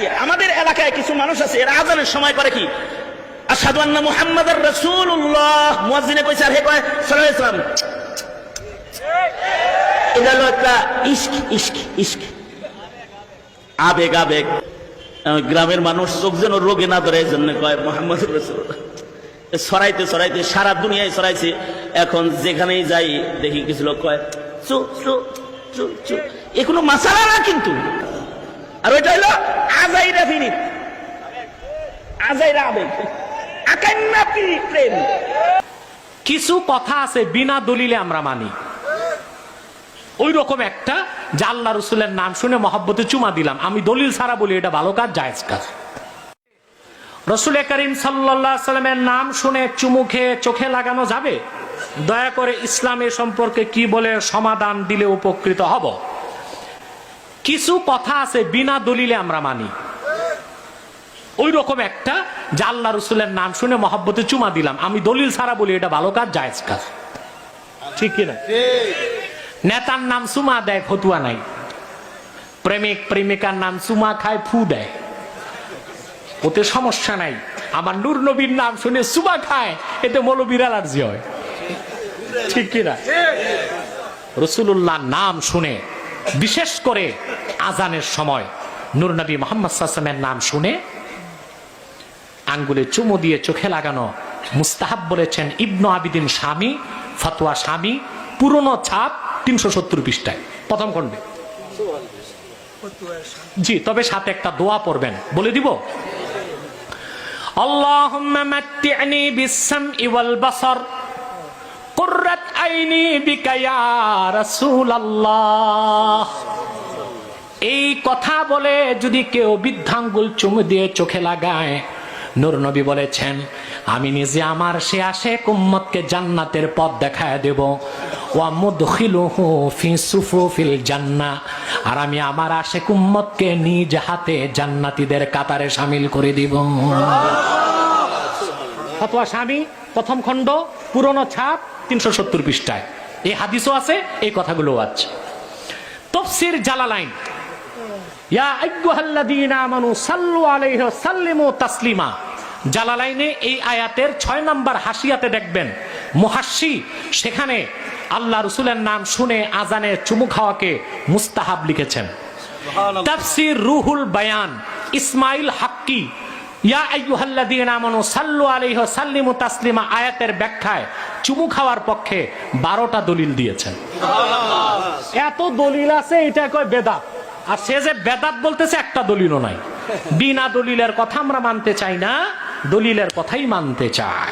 এই আমাদের এলাকায় কিছু মানুষ আছে, এরা আযানের সময় করে কি, আশহাদু আন্না মুহাম্মাদার রাসূলুল্লাহ, মুয়াজ্জিনে কইছে আর হে কয় সাল্লাল্লাহু আলাইহি ওয়াসাল্লাম। এটা হলো একটা ইশক, ইশক, ইশক, আবেগ, আবেগ। গ্রামের মানুষ চোখ যেন রোগে না ধরে, এই জন্য কয় মুহাম্মাদুর রাসূলুল্লাহ। ছড়াইতে ছড়াইতে সারা দুনিয়ায় ছড়াইছে। এখন যেখানেই যাই দেখি কিছু লোক কয় চু চু চু চু, এ কোনো মাসালা না কিন্তু। আর ওইটা হলো আজাইরা ফিরিত, আজাইরা আবেগ, আকান্না প্রেম। কিছু কথা আছে বিনা দলিলে আমরা মানি। ওই রকম একটা, যে আল্লাহ রসুলের নাম শুনে মহব্বতে চুমা দিলাম, আমি দলিল ছাড়া বলি এটা ভালো কাজ, জায়েজ কাজ। রসুল করিম সাল্লাল্লাহু আলাইহি সাল্লামের নাম শুনে চুমু খেয়ে চোখে লাগানো যাবে? দয়া করে ইসলামের সম্পর্কে কি বলে সমাধান দিলে উপকৃত হব। কিছু কথা আছে বিনা দলিলে আমরা মানি। ওই রকম একটা, যে আল্লাহ রসুলের নাম শুনে মহব্বতে চুমা দিলাম, আমি দলিল ছাড়া বলি এটা ভালো কাজ, জায়েজ কাজ। ঠিক কিনা? নেতার নাম চুমা দেয়, ফতুয়া নাই। প্রেমিক প্রেমিকার নাম চুমা খায়, ফু দেয়, ওতে সমস্যা নাই। আমার নূর নবীর নাম শুনে চুমা খায়, এতে মৌলবীর অ্যালার্জি হয়। ঠিক কিনা? রাসূলুল্লাহর নাম শুনে, বিশেষ করে আজানের সময় নূর নবী মুহাম্মদ সাল্লাল্লাহু আলাইহি ওয়াসাল্লামের নাম শুনে আঙ্গুলে চুমু দিয়ে চোখে লাগানো মুস্তাহাব বলেছেন ইবনু আবিদিন শামী, ফতোয়া শামী, পুরনো ছাপ, 370 পৃষ্ঠায়, প্রথম খণ্ডে। জি, তবে সাথে একটা দোয়া পড়বেন, বলে দিব। আল্লাহুম্মা মাত্তি'নি বিস-সাম'i ওয়াল বাসার কুররাত আইনি বিকা ইয়া রাসূলুল্লাহ। এই কথা বলে যদি কেউ বৃদ্ধাঙ্গুল চুমু দিয়ে চোখে লাগায়, নূর নবী বলেছেন আমি নিজে আমার সে আশেক উম্মতকে জান্নাতের পথ দেখায় দেব। ওয়া মুদখিলুহু ফি সুফুফিল জান্নাহ, আর আমি আমার আশেক উম্মতকে নিজ হাতে জান্নাতীদের কাতারে শামিল করে দিব। ফতোয়া শামী, প্রথম খণ্ড, পুরনো ছাপ, 370 পৃষ্ঠায়। এই হাদিসও আছে, এই কথাগুলো আছে। তাফসীর জালালাইন, ইয়া আইয়ুহাল্লাযীনা আমানু সাল্লু আলাইহি ওয়া সাল্লিমু তাসলিমা। জালালাইনে এই আয়াতের 6 নম্বর হাসিয়াতে দেখবেন মুহাশশি, সেখানে আল্লাহ রাসূলের নাম শুনে আজানে চুমু খাওয়াকে মুস্তাহাব লিখেছেন। তাফসীর রুহুল বায়ান, ইসমাইল হাক্কি, ইয়া আইয়ুহাল্লাযীনা আমানু সাল্লু আলাইহি ওয়া সাল্লিমু তাসলিমা আয়াতের ব্যাখ্যায় চুমু খাওয়ার পক্ষে 12টা দলিল দিয়েছেন। এত দলিল আছে, এটা কয় বেদাত। আর সে যে বেদাত বলতেছে, একটা দলিলও নাই। বিনা দলিলের কথা আমরা মানতে চাই না, দলিলের কথাই মানতে চাই।